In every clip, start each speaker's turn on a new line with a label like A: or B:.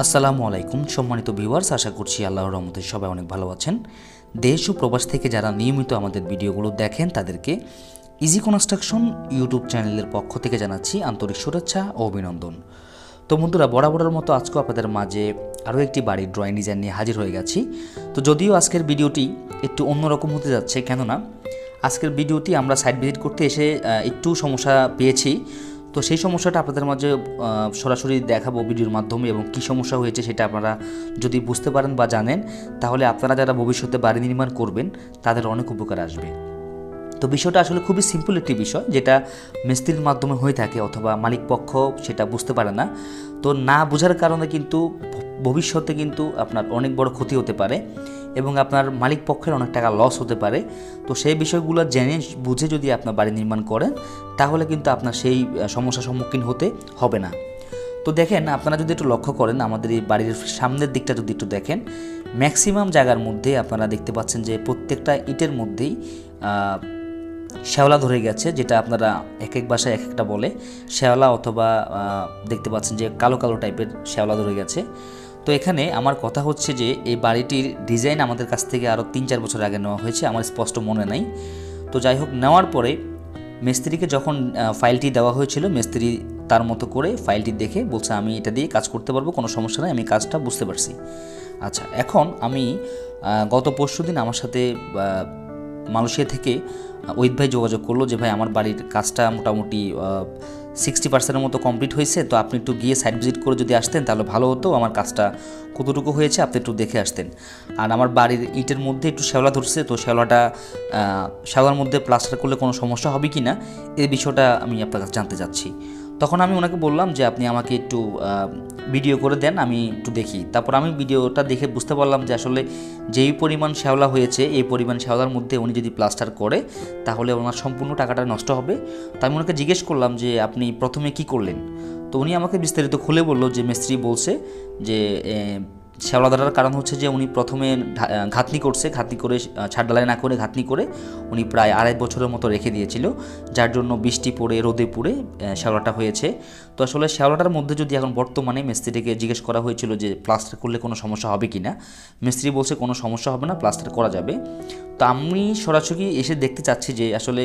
A: আসসালামু আলাইকুম সম্মানিত ভিউয়ার্স, আশা করছি আল্লাহর রহমতে সবাই অনেক ভালো আছেন। দেশ ও প্রবাস থেকে যারা নিয়মিত আমাদের ভিডিওগুলো দেখেন তাদেরকে ইজি কনস্ট্রাকশন ইউটিউব চ্যানেলের পক্ষ থেকে জানাচ্ছি আন্তরিক শুভেচ্ছা ও অভিনন্দন। তো বন্ধুরা, বরাবরের মতো আজকেও আপনাদের মাঝে আরও একটি বাড়ির ড্রয়িং ডিজাইন নিয়ে হাজির হয়ে গেছি। তো যদিও আজকের ভিডিওটি একটু অন্যরকম হতে যাচ্ছে, কেননা আজকের ভিডিওটি আমরা সাইট ভিজিট করতে এসে একটু সমস্যা পেয়েছি। তো সেই সমস্যাটা আপনাদের মাঝে সরাসরি দেখাবো ভিডিওর মাধ্যমে, এবং কী সমস্যা হয়েছে সেটা আপনারা যদি বুঝতে পারেন বা জানেন, তাহলে আপনারা যারা ভবিষ্যতে বাড়ি নির্মাণ করবেন তাদের অনেক উপকার আসবে। তো বিষয়টা আসলে খুবই সিম্পল একটি বিষয়, যেটা মিস্ত্রির মাধ্যমে হয়ে থাকে, অথবা মালিক পক্ষ সেটা বুঝতে পারে না। তো না বোঝার কারণে কিন্তু ভবিষ্যতে কিন্তু আপনার অনেক বড় ক্ষতি হতে পারে এবং আপনার মালিক পক্ষের অনেক টাকা লস হতে পারে। তো সেই বিষয়গুলো জেনে বুঝে যদি আপনার বাড়ি নির্মাণ করেন, তাহলে কিন্তু আপনার সেই সমস্যার সম্মুখীন হতে হবে না। তো দেখেন, আপনারা যদি একটু লক্ষ্য করেন, আমাদের এই বাড়ির সামনের দিকটা যদি একটু দেখেন, ম্যাক্সিমাম জায়গার মধ্যে আপনারা দেখতে পাচ্ছেন যে প্রত্যেকটা ইটের মধ্যেই শ্যাওলা ধরে গেছে, যেটা আপনারা এক এক বাসায় এক একটা বলে শ্যাওলা, অথবা দেখতে পাচ্ছেন যে কালো কালো টাইপের শ্যাওলা ধরে গেছে। তো এখানে আমার কথা হচ্ছে যে এই বাড়িটির ডিজাইন আমাদের কাছ থেকে আরও 3-4 বছর আগে নেওয়া হয়েছে, আমার স্পষ্ট মনে নাই। তো যাই হোক, নেওয়ার পরে মিস্ত্রিকে যখন ফাইলটি দেওয়া হয়েছিল, মিস্ত্রি তার মতো করে ফাইলটি দেখে বলছে আমি এটা দিয়ে কাজ করতে পারবো, কোনো সমস্যা নেই, আমি কাজটা বুঝতে পারছি। আচ্ছা, এখন আমি গত পরশুদিন আমার সাথে মালয়েশিয়া থেকে ওহিদ ভাই যোগাযোগ করলো যে ভাই, আমার বাড়ির কাজটা মোটামুটি 60% মতো কমপ্লিট হয়েছে, তো আপনি একটু গিয়ে সাইট ভিজিট করে যদি আসতেন তাহলে ভালো হতো, আমার কাজটা কতটুকু হয়েছে আপনি একটু দেখে আসতেন। আর আমার বাড়ির ইটের মধ্যে একটু শ্যাওলা ধরছে, তো শ্যাওলার মধ্যে প্লাস্টার করলে কোনো সমস্যা হবে কি না, এই বিষয়টা আমি আপনার কাছে জানতে চাচ্ছি। তখন আমি ওনাকে বললাম যে আপনি আমাকে একটু ভিডিও করে দেন, আমি একটু দেখি। তারপর আমি ভিডিওটা দেখে বুঝতে পারলাম যে আসলে যেই পরিমাণ শ্যাওলা হয়েছে, এই পরিমাণ শ্যাওলার মধ্যে উনি যদি প্লাস্টার করে তাহলে ওনার সম্পূর্ণ টাকাটা নষ্ট হবে। তো আমি ওনাকে জিজ্ঞেস করলাম যে আপনি প্রথমে কি করলেন। তো উনি আমাকে বিস্তারিত খুলে বললো যে মিস্ত্রি বলছে যে শ্যাওলা ধরার কারণ হচ্ছে যে উনি প্রথমে ঘাতনি করে ছাদ ঢালাই না করে ঘাতনি করে উনি প্রায় 2.5 বছরের মতো রেখে দিয়েছিল, যার জন্য বৃষ্টি পড়ে রোদে পুড়ে শ্যাওলাটা হয়েছে। তো আসলে শ্যাওলাটার মধ্যে যদি এখন বর্তমানে মিস্ত্রিকে জিজ্ঞেস করা হয়েছিল যে প্লাস্টার করলে কোনো সমস্যা হবে কি না, মিস্ত্রি বলছে কোনো সমস্যা হবে না, প্লাস্টার করা যাবে। তো আমি সরাসরি এসে দেখতে চাচ্ছি যে আসলে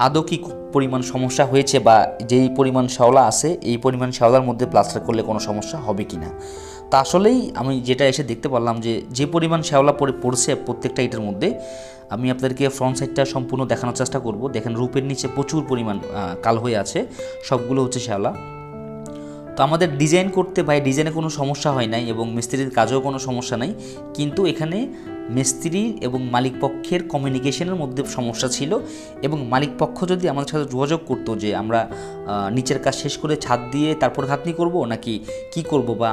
A: আদৌ কী পরিমাণ সমস্যা হয়েছে, বা যেই পরিমাণ শ্যাওলা আছে এই পরিমাণ শ্যাওলার মধ্যে প্লাস্টার করলে কোনো সমস্যা হবে কি না। তা আসলেই আমি যেটা এসে দেখতে পারলাম যে পরিমাণ শ্যাওলা পড়ছে প্রত্যেকটা ইটের মধ্যে, আমি আপনাদেরকে ফ্রন্ট সাইডটা সম্পূর্ণ দেখানোর চেষ্টা করব। দেখেন, রূপের নিচে প্রচুর পরিমাণ কালো হয়ে আছে, সবগুলো হচ্ছে শ্যাওলা। তো আমাদের ডিজাইন করতে ভাই ডিজাইনে কোনো সমস্যা হয় নাই, এবং মিস্ত্রির কাজেও কোনো সমস্যা নাই, কিন্তু এখানে মিস্ত্রি এবং মালিক পক্ষের কমিউনিকেশনের মধ্যে সমস্যা ছিল। এবং মালিক পক্ষ যদি আমাদের সাথে যোগাযোগ করতো যে আমরা নিচের কাজ শেষ করে ছাদ দিয়ে তারপর ঘাতনি করব নাকি কি করব, বা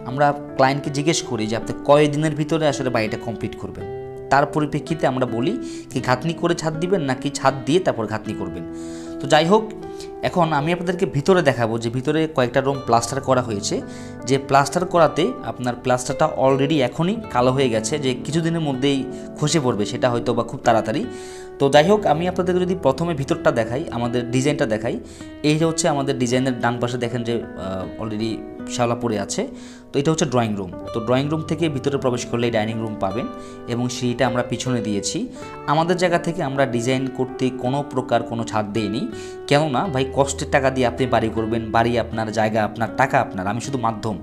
A: আমরা ক্লায়েন্টকে জিজ্ঞেস করি যে আপনি কয় দিনের ভিতরে আসলে বাড়িটা কমপ্লিট করবেন, তার পরিপ্রেক্ষিতে আমরা বলি কি ঘাতনি করে ছাদ দিবেন নাকি ছাদ দিয়ে তারপর ঘাতনি করবেন। তো যাই হোক, এখন আমি আপনাদেরকে ভিতরে দেখাবো যে ভিতরে কয়েকটা রুম প্লাস্টার করা হয়েছে, যে প্লাস্টার করাতে আপনার প্লাস্টারটা অলরেডি এখনই কালো হয়ে গেছে, যে কিছুদিনের মধ্যেই খসে পড়বে, সেটা হয়তো বা খুব তাড়াতাড়ি। তো যাই হোক, আমি আপনাদেরকে যদি প্রথমে ভিতরটা দেখাই, আমাদের ডিজাইনটা দেখাই, এই যে হচ্ছে আমাদের ডিজাইনের ডান পাশে দেখেন যে অলরেডি শ্যাওলা পড়ে আছে। তো এটা হচ্ছে ড্রয়িং রুম। তো ড্রয়িং রুম থেকে ভিতরে প্রবেশ করলে ডাইনিং রুম পাবেন, এবং সিঁড়িটা আমরা পিছনে দিয়েছি। আমাদের জায়গা থেকে আমরা ডিজাইন করতে কোনো প্রকার কোনো ছাড় দিইনি, কেননা ভাই কষ্টের টাকা দিয়ে আপনি বাড়ি করবেন, বাড়ি আপনার, জায়গা আপনার, টাকা আপনার, আমি শুধু মাধ্যম।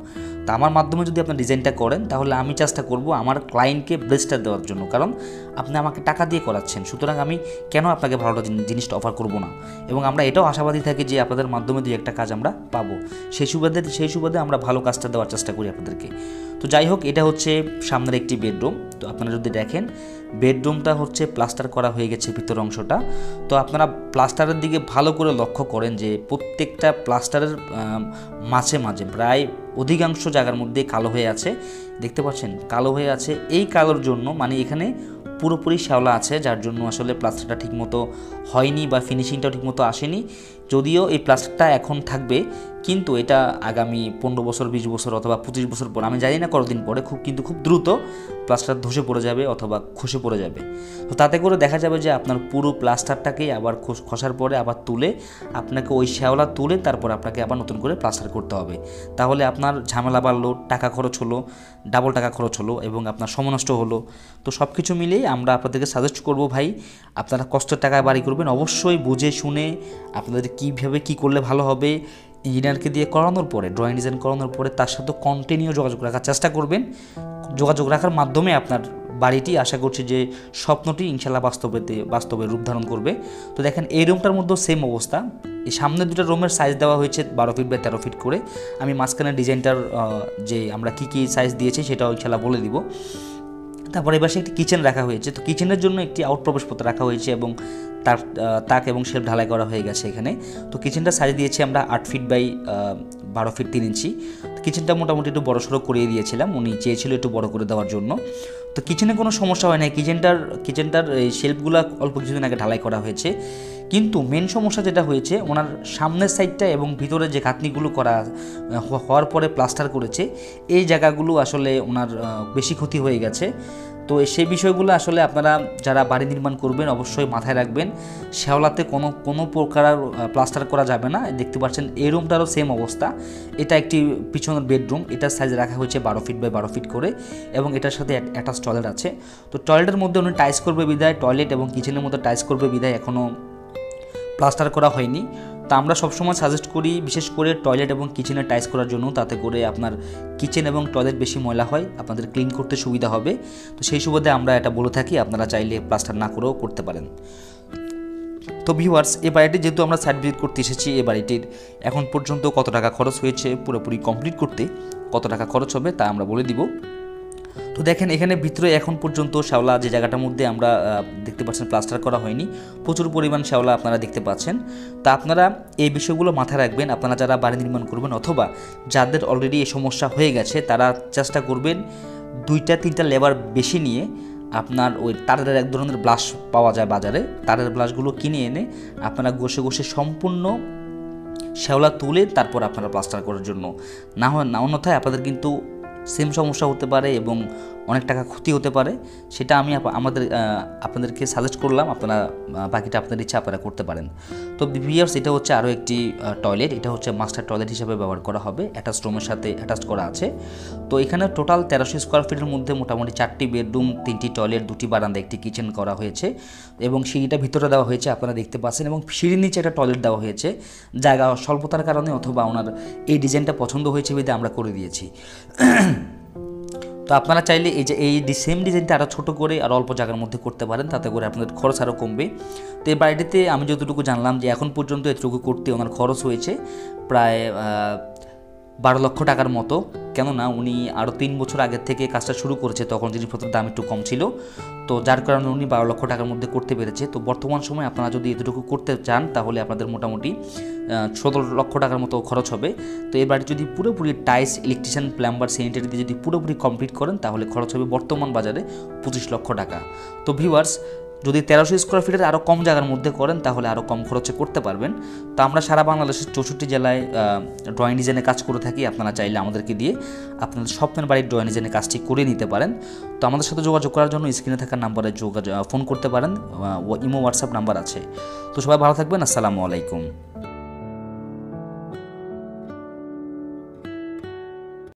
A: তা আমার মাধ্যমে যদি আপনি ডিজাইনটা করেন, তাহলে আমি চেষ্টা করব আমার ক্লায়েন্টকে বেস্টটা দেওয়ার জন্য, কারণ আপনি আমাকে টাকা দিয়ে করাচ্ছেন, সুতরাং আমি কেন আপনাকে ভালোটা জিনিসটা অফার করব না। এবং আমরা এটাও আশাবাদী থাকি যে আপনাদের মাধ্যমে দুই একটা কাজ আমরা পাবো, সেই সুবাদে আমরা ভালো কাজটা দেওয়ার চেষ্টা করি আপনাদেরকে। তো যাই হোক, এটা হচ্ছে সামনের একটি বেডরুম। তো আপনারা যদি দেখেন, বেডরুমটা হচ্ছে প্লাস্টার করা হয়ে গেছে ভিতর অংশটা। তো আপনারা প্লাস্টারের দিকে ভালো করে লক্ষ্য করেন যে প্রত্যেকটা প্লাস্টারের মাঝে মাঝে প্রায় অধিকাংশ জায়গার মধ্যে কালো হয়ে আছে, দেখতে পাচ্ছেন কালো হয়ে আছে। এই কালোর জন্য মানে এখানে পুরোপুরি শ্যাওলা আছে, যার জন্য আসলে প্লাস্টারটা ঠিকমতো হয়নি বা ফিনিশিংটাও ঠিকমতো আসেনি। যদিও এই প্লাস্টারটা এখন থাকবে, কিন্তু এটা আগামী 15 বছর 20 বছর অথবা 25 বছর পর, আমি জানি না কতদিন পরে, খুব দ্রুত প্লাস্টার ধসে পড়ে যাবে অথবা খসে পড়ে যাবে। তো তাতে করে দেখা যাবে যে আপনার পুরো প্লাস্টারটাকেই আবার খসার পরে আবার তুলে আপনাকে ওই শ্যাওলা তুলে তারপর আপনাকে আবার নতুন করে প্লাস্টার করতে হবে। তাহলে আপনার ঝামেলা বাড়লো, টাকা খরচ হলো, ডাবল টাকা খরচ হলো এবং আপনার সময় নষ্ট হলো। তো সব কিছু মিলেই আমরা আপনাদেরকে সাজেস্ট করব ভাই, আপনারা কষ্টের টাকা বাড়ি করবেন, অবশ্যই বুঝে শুনে আপনাদের কীভাবে কী করলে ভালো হবে ইঞ্জিনিয়ারকে দিয়ে করানোর পরে, ড্রয়িং ডিজাইন করানোর পরে তার সাথে কন্টিনিউ যোগাযোগ রাখার চেষ্টা করবেন। যোগাযোগ রাখার মাধ্যমে আপনার বাড়িটি আশা করছি যে স্বপ্নটি ইনশাল্লাহ বাস্তবে রূপ ধারণ করবে। তো দেখেন এই রুমটার মধ্যেও সেম অবস্থা। এই সামনে দুটো রুমের সাইজ দেওয়া হয়েছে 12 ফিট বাই 13 ফিট করে। আমি মাঝখানে ডিজাইনটার যে আমরা কী সাইজ দিয়েছি সেটাও ইনশাল্লাহ বলে দিব। তারপরে এবার একটি কিচেন রাখা হয়েছে। তো কিচেনের জন্য একটি আউট প্রবেশপথ রাখা হয়েছে এবং তাক এবং শেলফ ঢালাই করা হয়ে গেছে এখানে। তো কিচেনটা সাইজ দিয়েছি আমরা 8 ফিট বাই 12 ফিট 3 ইঞ্চি। তো কিচেনটা মোটামুটি একটু বড়সড়ো করিয়ে দিয়েছিলাম, উনি চেয়েছিল একটু বড় করে দেওয়ার জন্য। তো কিচেনে কোনো সমস্যা হয় না, কিচেনটার এই শেলফগুলো অল্প কিছুদিন আগে ঢালাই করা হয়েছে। কিন্তু মেন সমস্যা যেটা হয়েছে, ওনার সামনের সাইডটা এবং ভিতরে যে গাঁথনিগুলো হওয়ার পরে প্লাস্টার করেছে, এই জায়গাগুলো আসলে ওনার বেশি ক্ষতি হয়ে গেছে। তো সেই বিষয়গুলো আসলে আপনারা যারা বাড়ি নির্মাণ করবেন অবশ্যই মাথায় রাখবেন। শ্যাওলাতে কোনো প্রকার প্লাস্টার করা যাবে না। দেখতে পাচ্ছেন এই রুমটারও সেম অবস্থা। এটা একটি পিছনের বেডরুম, এটার সাইজ রাখা হয়েছে 12 ফিট বাই 12 ফিট করে এবং এটার সাথে অ্যাটাচ টয়লেট আছে। তো টয়লেটের মধ্যে উনি টাইলস করবে বিধায়, টয়লেট এবং কিচেনের মধ্যে টাইলস করবে বিধায় এখনও প্লাস্টার করা হয়নি। তো আমরা সবসময় সাজেস্ট করি বিশেষ করে টয়লেট এবং কিচেনে টাইলস করার জন্য, তাতে করে আপনার কিচেন এবং টয়লেট বেশি ময়লা হয়, আপনাদের ক্লিন করতে সুবিধা হবে। তো সেই সুবাদে আমরা এটা বলে থাকি, আপনারা চাইলে প্লাস্টার না করেও করতে পারেন। তো ভিউয়ার্স, এই বাড়িটি যেহেতু আমরা সাইট ভিজিট করতে এসেছি, এই বাড়িটির এখন পর্যন্ত কত টাকা খরচ হয়েছে, পুরোপুরি কমপ্লিট করতে কত টাকা খরচ হবে তা আমরা বলে দিব। তো দেখেন এখানে ভিতরে এখন পর্যন্ত শ্যাওলা যে জায়গাটার মধ্যে আমরা দেখতে পাচ্ছেন প্লাস্টার করা হয়নি, প্রচুর পরিমাণ শ্যাওলা আপনারা দেখতে পাচ্ছেন। তা আপনারা এই বিষয়গুলো মাথায় রাখবেন। আপনারা যারা বাড়ি নির্মাণ করবেন অথবা যাদের অলরেডি এই সমস্যা হয়ে গেছে, তারা চেষ্টা করবেন 2-3টা লেবার বেশি নিয়ে আপনার ওই তারের এক ধরনের ব্লাশ পাওয়া যায় বাজারে, তারের ব্লাশগুলো কিনে এনে আপনারা ঘষে সম্পূর্ণ শ্যাওলা তুলে তারপর আপনারা প্লাস্টার করার জন্য, না অন্যথায় আপনাদের কিন্তু সেম সমস্যা হতে পারে এবং অনেক টাকা ক্ষতি হতে পারে। সেটা আমি আপনাদেরকে সাজেস্ট করলাম, আপনারা বাকিটা আপনাদের ইচ্ছা আপনারা করতে পারেন। তো ভিউয়ার্স, এটা হচ্ছে আরও একটি টয়লেট, এটা হচ্ছে মাস্টার টয়লেট হিসেবে ব্যবহার করা হবে, অ্যাটাচ রুমের সাথে অ্যাটাচ করা আছে। তো এখানে টোটাল 1300 স্কোয়ার ফিটের মধ্যে মোটামুটি 4টি বেডরুম, 3টি টয়লেট, 2টি বারান্দা, একটি কিচেন করা হয়েছে এবং সিঁড়িটা ভিতরে দেওয়া হয়েছে আপনারা দেখতে পাচ্ছেন এবং সিঁড়ির নিচে একটা টয়লেট দেওয়া হয়েছে। জায়গা স্বল্পতার কারণে অথবা ওনার এই ডিজাইনটা পছন্দ হয়েছে বিধে আমরা করে দিয়েছি। তো আপনারা চাইলে এই সেম ডিজাইনটা আরও ছোটো করে আর অল্প জায়গার মধ্যে করতে পারেন, তাতে করে আপনাদের খরচ আরও কমবে। তো এই বাড়িটিতে আমি যতটুকু জানলাম যে এখন পর্যন্ত এতটুকু করতে ওনার খরচ হয়েছে প্রায় 12 লক্ষ টাকার মতো। কেননা উনি আরও 3 বছর আগের থেকে কাজটা শুরু করেছে, তখন জিনিসপত্রের দাম একটু কম ছিল, তো যার কারণে উনি 12 লক্ষ টাকার মধ্যে করতে পেরেছে। তো বর্তমান সময়ে আপনারা যদি এতটুকু করতে চান তাহলে আপনাদের মোটামুটি 17 লক্ষ টাকার মতো খরচ হবে। তো এই বাড়ি যদি পুরোপুরি টাইলস, ইলেকট্রিশিয়ান, প্লাম্বার, স্যানিটারি দিয়ে যদি পুরোপুরি কমপ্লিট করেন তাহলে খরচ হবে বর্তমান বাজারে 25 লক্ষ টাকা। তো ভিউয়ার্স, যদি 1300 স্কোয়ার ফিটের আরও কম জায়গার মধ্যে করেন তাহলে আরও কম খরচে করতে পারবেন। তো আমরা সারা বাংলাদেশের 64 জেলায় ড্রয়িং ডিজাইনের কাজ করে থাকি। আপনারা চাইলে আমাদেরকে দিয়ে আপনাদের স্বপ্নের বাড়ির ড্রয়িং ডিজাইনের কাজটি করে নিতে পারেন। তো আমাদের সাথে যোগাযোগ করার জন্য স্ক্রিনে থাকা নাম্বারে ফোন করতে পারেন, ইমো হোয়াটসঅ্যাপ নাম্বার আছে। তো সবাই ভালো থাকবেন, আসসালামু আলাইকুম।